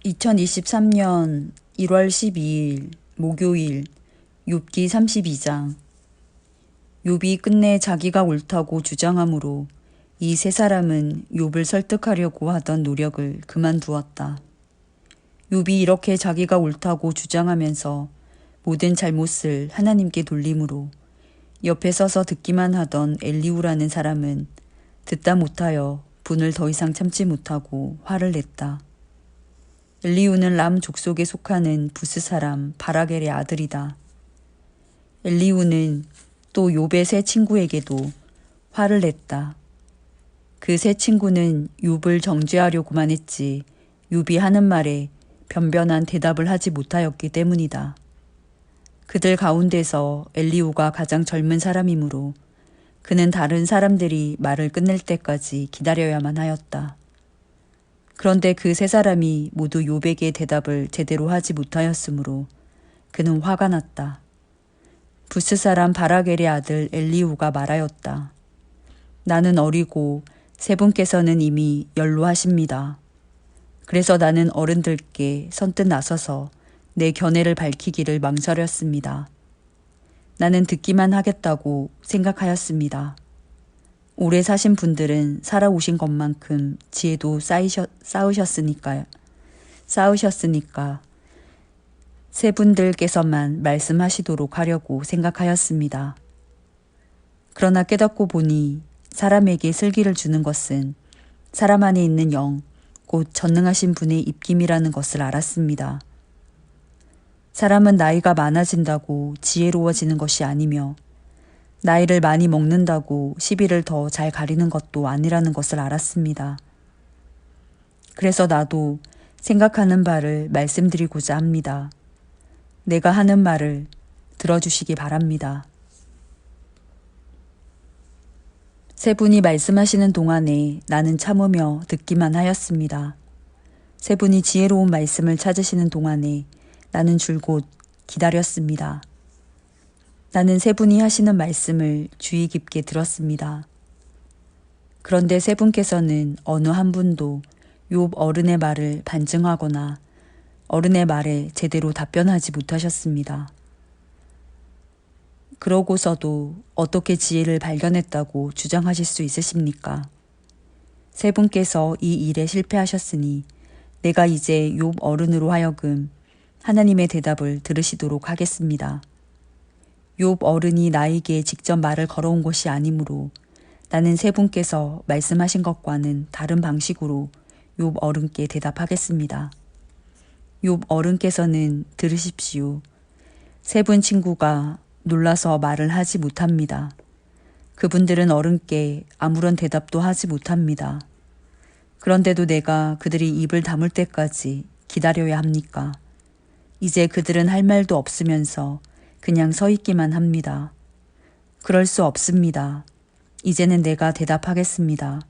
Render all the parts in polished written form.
2023년 1월 12일 목요일 욥기 32장. 욥이 끝내 자기가 옳다고 주장하므로 이 세 사람은 욥을 설득하려고 하던 노력을 그만두었다. 욥이 이렇게 자기가 옳다고 주장하면서 모든 잘못을 하나님께 돌림으로 옆에 서서 듣기만 하던 엘리후라는 사람은 듣다 못하여 분을 더 이상 참지 못하고 화를 냈다. 엘리후는 람 족속에 속하는 부스 사람 바라겔의 아들이다. 엘리후는 또 욥의 세 친구에게도 화를 냈다. 그 세 친구는 욥을 정죄하려고만 했지 욥이 하는 말에 변변한 대답을 하지 못하였기 때문이다. 그들 가운데서 엘리후가 가장 젊은 사람이므로 그는 다른 사람들이 말을 끝낼 때까지 기다려야만 하였다. 그런데 그 세 사람이 모두 욥에게 대답을 제대로 하지 못하였으므로 그는 화가 났다. 부스 사람 바라겔의 아들 엘리후가 말하였다. 나는 어리고 세 분께서는 이미 연로하십니다. 그래서 나는 어른들께 선뜻 나서서 내 견해를 밝히기를 망설였습니다. 나는 듣기만 하겠다고 생각하였습니다. 오래 사신 분들은 살아오신 것만큼 지혜도 쌓으셨으니까 세 분들께서만 말씀하시도록 하려고 생각하였습니다. 그러나 깨닫고 보니 사람에게 슬기를 주는 것은 사람 안에 있는 영, 곧 전능하신 분의 입김이라는 것을 알았습니다. 사람은 나이가 많아진다고 지혜로워지는 것이 아니며 나이를 많이 먹는다고 시비를 더 잘 가리는 것도 아니라는 것을 알았습니다. 그래서 나도 생각하는 바를 말씀드리고자 합니다. 내가 하는 말을 들어주시기 바랍니다. 세 분이 말씀하시는 동안에 나는 참으며 듣기만 하였습니다. 세 분이 지혜로운 말씀을 찾으시는 동안에 나는 줄곧 기다렸습니다. 나는 세 분이 하시는 말씀을 주의 깊게 들었습니다. 그런데 세 분께서는 어느 한 분도 욥 어른의 말을 반증하거나 어른의 말에 제대로 답변하지 못하셨습니다. 그러고서도 어떻게 지혜를 발견했다고 주장하실 수 있으십니까? 세 분께서 이 일에 실패하셨으니 내가 이제 욥 어른으로 하여금 하나님의 대답을 들으시도록 하겠습니다. 욥 어른이 나에게 직접 말을 걸어온 것이 아니므로 나는 세 분께서 말씀하신 것과는 다른 방식으로 욥 어른께 대답하겠습니다. 욥 어른께서는 들으십시오. 세 분 친구가 놀라서 말을 하지 못합니다. 그분들은 어른께 아무런 대답도 하지 못합니다. 그런데도 내가 그들이 입을 다물 때까지 기다려야 합니까? 이제 그들은 할 말도 없으면서 그냥 서 있기만 합니다. 그럴 수 없습니다. 이제는 내가 대답하겠습니다.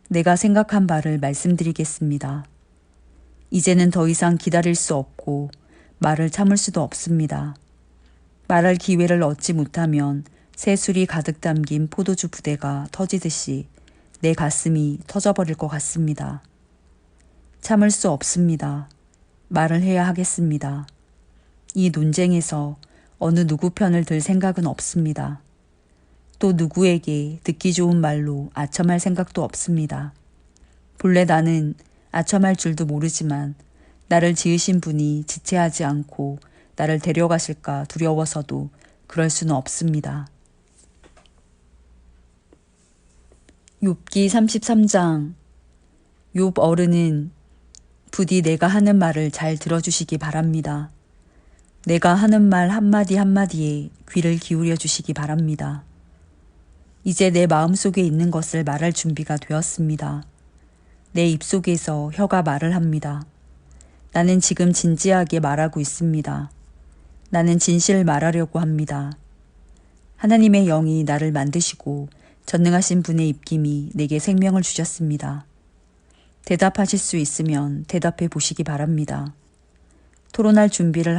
내가 생각한 바를 말씀드리겠습니다. 이제는 더 이상 기다릴 수 없고 말을 참을 수도 없습니다. 말할 기회를 얻지 못하면 새술이 가득 담긴 포도주 부대가 터지듯이 내 가슴이 터져버릴 것 같습니다. 참을 수 없습니다. 말을 해야 하겠습니다. 이 논쟁에서 어느 누구 편을 들 생각은 없습니다. 또 누구에게 듣기 좋은 말로 아첨할 생각도 없습니다. 본래 나는 아첨할 줄도 모르지만 나를 지으신 분이 지체하지 않고 나를 데려가실까 두려워서도 그럴 수는 없습니다. 욥기 33장. 욥 어른은 부디 내가 하는 말을 잘 들어주시기 바랍니다. 내가 하는 말 한마디 한마디에 귀를 기울여 주시기 바랍니다. 이제 내 마음속에 있는 것을 말할 준비가 되었습니다. 내 입속에서 혀가 말을 합니다. 나는 지금 진지하게 말하고 있습니다. 나는 진실을 말하려고 합니다. 하나님의 영이 나를 만드시고 전능하신 분의 입김이 내게 생명을 주셨습니다. 대답하실 수 있으면 대답해 보시기 바랍니다. 토론할 준비를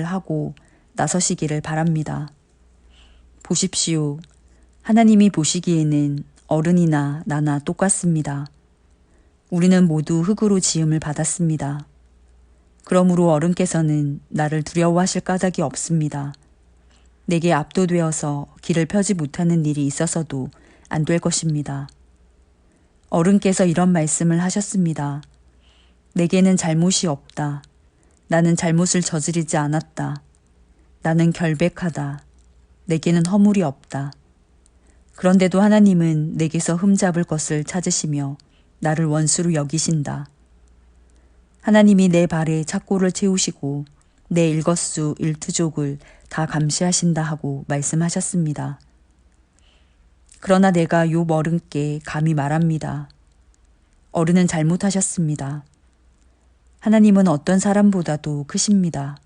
하고 나서시기를 바랍니다. 보십시오. 하나님이 보시기에는 어른이나 나나 똑같습니다. 우리는 모두 흙으로 지음을 받았습니다. 그러므로 어른께서는 나를 두려워하실 까닭이 없습니다. 내게 압도되어서 길을 펴지 못하는 일이 있어서도 안 될 것입니다. 어른께서 이런 말씀을 하셨습니다. 내게는 잘못이 없다. 나는 잘못을 저지르지 않았다. 나는 결백하다. 내게는 허물이 없다. 그런데도 하나님은 내게서 흠잡을 것을 찾으시며 나를 원수로 여기신다. 하나님이 내 발에 착고를 채우시고 내 일거수 일투족을 다 감시하신다 하고 말씀하셨습니다. 그러나 내가 욥 어른께 감히 말합니다. 어른은 잘못하셨습니다. 하나님은 어떤 사람보다도 크십니다.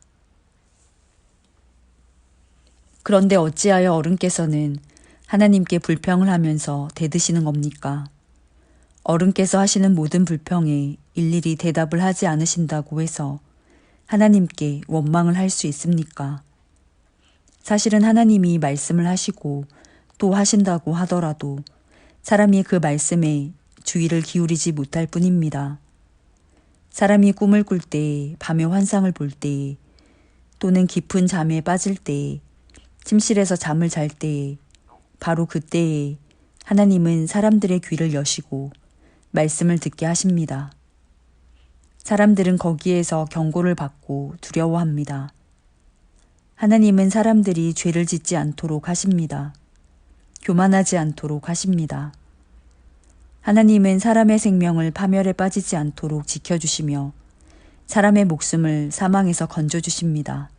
그런데 어찌하여 어른께서는 하나님께 불평을 하면서 대드시는 겁니까? 어른께서 하시는 모든 불평에 일일이 대답을 하지 않으신다고 해서 하나님께 원망을 할 수 있습니까? 사실은 하나님이 말씀을 하시고 또 하신다고 하더라도 사람이 그 말씀에 주의를 기울이지 못할 뿐입니다. 사람이 꿈을 꿀 때에, 밤에 환상을 볼 때에, 또는 깊은 잠에 빠질 때에, 침실에서 잠을 잘 때에, 바로 그때에 하나님은 사람들의 귀를 여시고 말씀을 듣게 하십니다. 사람들은 거기에서 경고를 받고 두려워합니다. 하나님은 사람들이 죄를 짓지 않도록 하십니다. 교만하지 않도록 하십니다. 하나님은 사람의 생명을 파멸에 빠지지 않도록 지켜주시며 사람의 목숨을 사망에서 건져주십니다.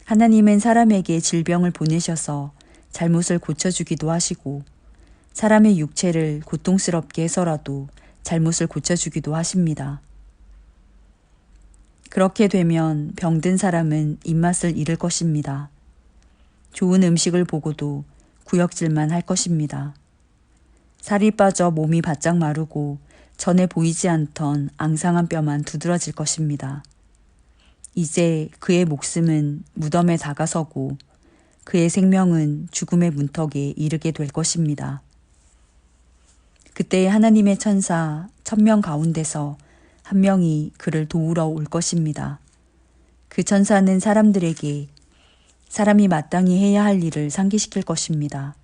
하나님은 사람에게 질병을 보내셔서 잘못을 고쳐주기도 하시고 사람의 육체를 고통스럽게 해서라도 잘못을 고쳐주기도 하십니다. 그렇게 되면 병든 사람은 입맛을 잃을 것입니다. 좋은 음식을 보고도 구역질만 할 것입니다. 살이 빠져 몸이 바짝 마르고 전에 보이지 않던 앙상한 뼈만 두드러질 것입니다. 이제 그의 목숨은 무덤에 다가서고 그의 생명은 죽음의 문턱에 이르게 될 것입니다. 그때 하나님의 천사 1000명 가운데서 한 명이 그를 도우러 올 것입니다. 그 천사는 사람들에게 사람이 마땅히 해야 할 일을 상기시킬 것입니다.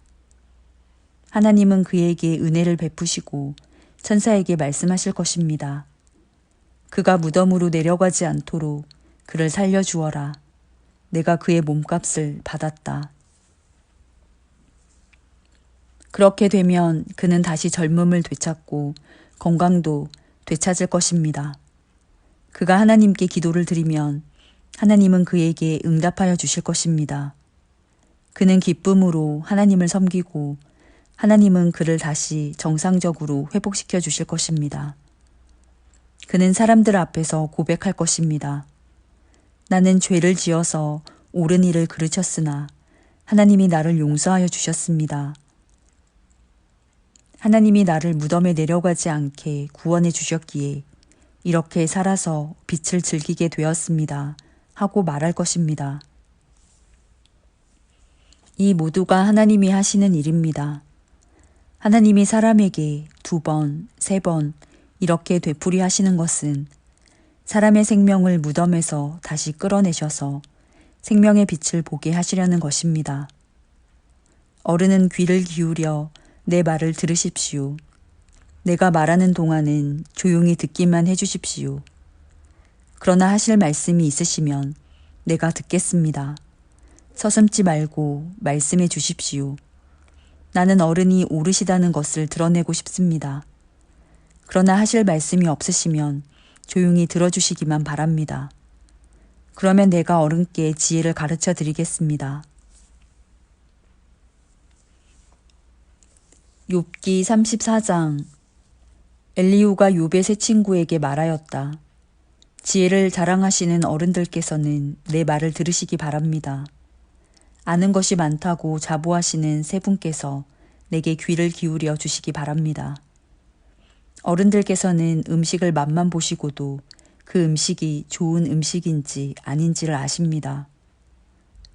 하나님은 그에게 은혜를 베푸시고 천사에게 말씀하실 것입니다. 그가 무덤으로 내려가지 않도록 그를 살려주어라. 내가 그의 몸값을 받았다. 그렇게 되면 그는 다시 젊음을 되찾고 건강도 되찾을 것입니다. 그가 하나님께 기도를 드리면 하나님은 그에게 응답하여 주실 것입니다. 그는 기쁨으로 하나님을 섬기고 하나님은 그를 다시 정상적으로 회복시켜 주실 것입니다. 그는 사람들 앞에서 고백할 것입니다. 나는 죄를 지어서 옳은 일을 그르쳤으나 하나님이 나를 용서하여 주셨습니다. 하나님이 나를 무덤에 내려가지 않게 구원해 주셨기에 이렇게 살아서 빛을 즐기게 되었습니다. 하고 말할 것입니다. 이 모두가 하나님이 하시는 일입니다. 하나님이 사람에게 2번, 3번 이렇게 되풀이 하시는 것은 사람의 생명을 무덤에서 다시 끌어내셔서 생명의 빛을 보게 하시려는 것입니다. 어른은 귀를 기울여 내 말을 들으십시오. 내가 말하는 동안은 조용히 듣기만 해주십시오. 그러나 하실 말씀이 있으시면 내가 듣겠습니다. 서슴지 말고 말씀해 주십시오. 나는 어른이 옳으시다는 것을 드러내고 싶습니다. 그러나 하실 말씀이 없으시면 조용히 들어주시기만 바랍니다. 그러면 내가 어른께 지혜를 가르쳐 드리겠습니다. 욥기 34장. 엘리후가 욥의 세 친구에게 말하였다. 지혜를 자랑하시는 어른들께서는 내 말을 들으시기 바랍니다. 아는 것이 많다고 자부하시는 세 분께서 내게 귀를 기울여 주시기 바랍니다. 어른들께서는 음식을 맛만 보시고도 그 음식이 좋은 음식인지 아닌지를 아십니다.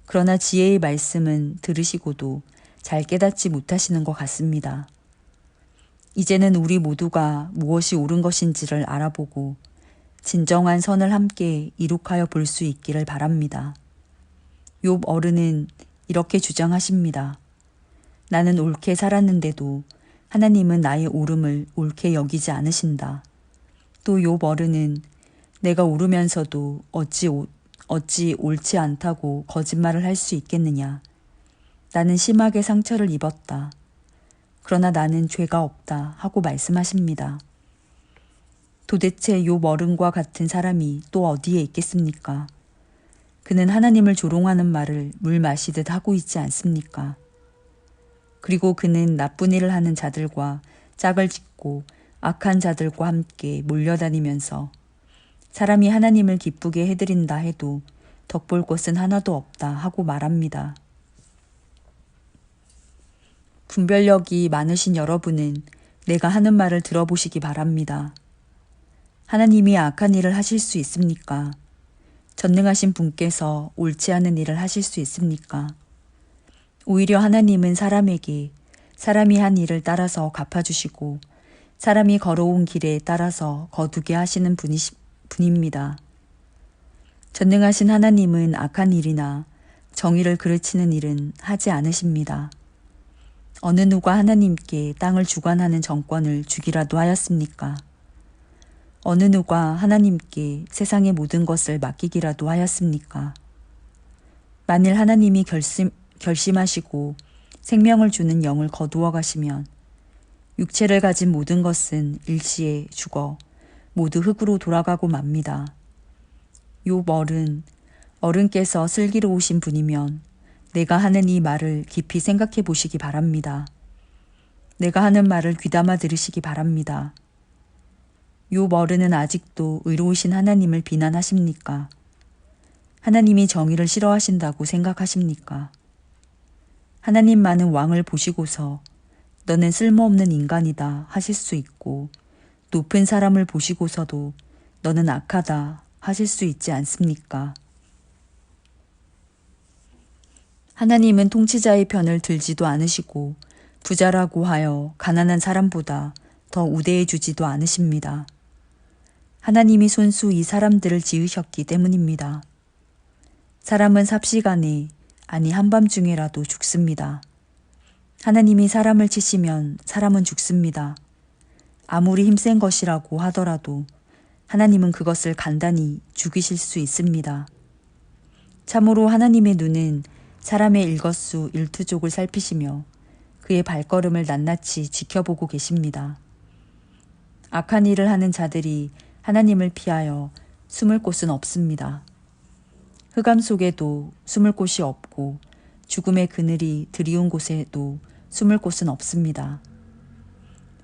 그러나 지혜의 말씀은 들으시고도 잘 깨닫지 못하시는 것 같습니다. 이제는 우리 모두가 무엇이 옳은 것인지를 알아보고 진정한 선을 함께 이룩하여 볼 수 있기를 바랍니다. 욥 어른은 이렇게 주장하십니다. 나는 옳게 살았는데도 하나님은 나의 옳음을 옳게 여기지 않으신다. 또 욥 어른은 내가 옳으면서도 어찌 옳지 않다고 거짓말을 할 수 있겠느냐. 나는 심하게 상처를 입었다. 그러나 나는 죄가 없다 하고 말씀하십니다. 도대체 욥 어른과 같은 사람이 또 어디에 있겠습니까? 그는 하나님을 조롱하는 말을 물 마시듯 하고 있지 않습니까? 그리고 그는 나쁜 일을 하는 자들과 짝을 짓고 악한 자들과 함께 몰려다니면서 사람이 하나님을 기쁘게 해드린다 해도 덕볼 것은 하나도 없다 하고 말합니다. 분별력이 많으신 여러분은 내가 하는 말을 들어보시기 바랍니다. 하나님이 악한 일을 하실 수 있습니까? 전능하신 분께서 옳지 않은 일을 하실 수 있습니까? 오히려 하나님은 사람에게 사람이 한 일을 따라서 갚아주시고 사람이 걸어온 길에 따라서 거두게 하시는 분입니다. 전능하신 하나님은 악한 일이나 정의를 그르치는 일은 하지 않으십니다. 어느 누가 하나님께 땅을 주관하는 정권을 주기라도 하였습니까? 어느 누가 하나님께 세상의 모든 것을 맡기기라도 하였습니까? 만일 하나님이 결심하시고 생명을 주는 영을 거두어 가시면 육체를 가진 모든 것은 일시에 죽어 모두 흙으로 돌아가고 맙니다. 욥 어른께서 슬기로우신 분이면 내가 하는 이 말을 깊이 생각해 보시기 바랍니다. 내가 하는 말을 귀담아 들으시기 바랍니다. 욥 어른은 아직도 의로우신 하나님을 비난하십니까? 하나님이 정의를 싫어하신다고 생각하십니까? 하나님만은 왕을 보시고서 너는 쓸모없는 인간이다 하실 수 있고 높은 사람을 보시고서도 너는 악하다 하실 수 있지 않습니까? 하나님은 통치자의 편을 들지도 않으시고 부자라고 하여 가난한 사람보다 더 우대해 주지도 않으십니다. 하나님이 손수 이 사람들을 지으셨기 때문입니다. 사람은 삽시간에 아니 한밤중에라도 죽습니다. 하나님이 사람을 치시면 사람은 죽습니다. 아무리 힘센 것이라고 하더라도 하나님은 그것을 간단히 죽이실 수 있습니다. 참으로 하나님의 눈은 사람의 일거수 일투족을 살피시며 그의 발걸음을 낱낱이 지켜보고 계십니다. 악한 일을 하는 자들이 하나님을 피하여 숨을 곳은 없습니다. 흑암 속에도 숨을 곳이 없고 죽음의 그늘이 드리운 곳에도 숨을 곳은 없습니다.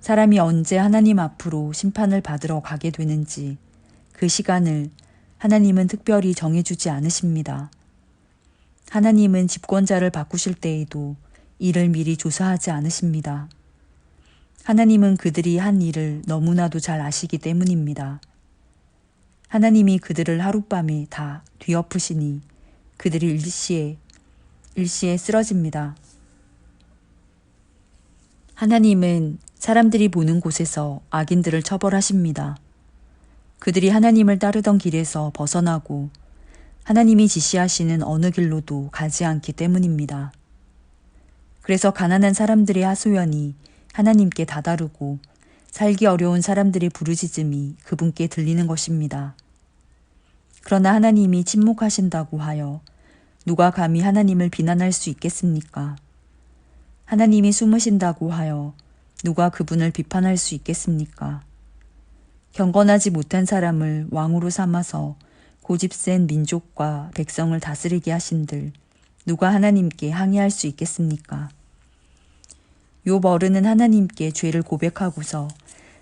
사람이 언제 하나님 앞으로 심판을 받으러 가게 되는지 그 시간을 하나님은 특별히 정해주지 않으십니다. 하나님은 집권자를 바꾸실 때에도 이를 미리 조사하지 않으십니다. 하나님은 그들이 한 일을 너무나도 잘 아시기 때문입니다. 하나님이 그들을 하룻밤에 다 뒤엎으시니 그들이 일시에 쓰러집니다. 하나님은 사람들이 보는 곳에서 악인들을 처벌하십니다. 그들이 하나님을 따르던 길에서 벗어나고 하나님이 지시하시는 어느 길로도 가지 않기 때문입니다. 그래서 가난한 사람들의 하소연이 하나님께 다다르고 살기 어려운 사람들의 부르짖음이 그분께 들리는 것입니다. 그러나 하나님이 침묵하신다고 하여 누가 감히 하나님을 비난할 수 있겠습니까? 하나님이 숨으신다고 하여 누가 그분을 비판할 수 있겠습니까? 경건하지 못한 사람을 왕으로 삼아서 고집센 민족과 백성을 다스리게 하신들 누가 하나님께 항의할 수 있겠습니까? 욥 어른은 하나님께 죄를 고백하고서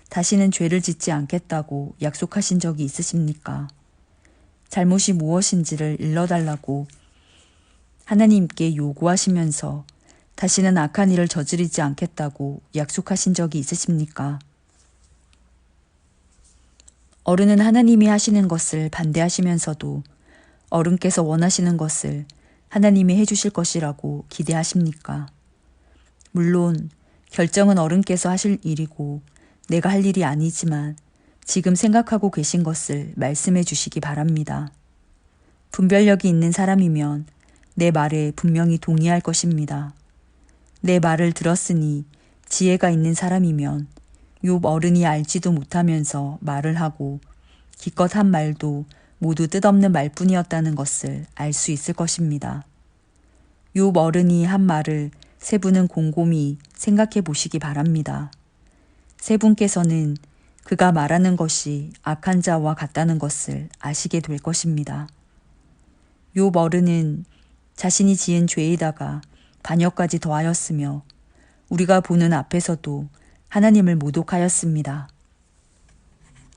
다시는 죄를 짓지 않겠다고 약속하신 적이 있으십니까? 잘못이 무엇인지를 일러달라고 하나님께 요구하시면서 다시는 악한 일을 저지르지 않겠다고 약속하신 적이 있으십니까? 어른은 하나님이 하시는 것을 반대하시면서도 어른께서 원하시는 것을 하나님이 해주실 것이라고 기대하십니까? 물론 결정은 어른께서 하실 일이고 내가 할 일이 아니지만 지금 생각하고 계신 것을 말씀해 주시기 바랍니다. 분별력이 있는 사람이면 내 말에 분명히 동의할 것입니다. 내 말을 들었으니 지혜가 있는 사람이면 욥 어른이 알지도 못하면서 말을 하고 기껏 한 말도 모두 뜻없는 말뿐이었다는 것을 알 수 있을 것입니다. 욥 어른이 한 말을 세 분은 곰곰이 생각해 보시기 바랍니다. 세 분께서는 그가 말하는 것이 악한 자와 같다는 것을 아시게 될 것입니다. 욥 어른은 자신이 지은 죄에다가 반역까지 더하였으며 우리가 보는 앞에서도 하나님을 모독하였습니다.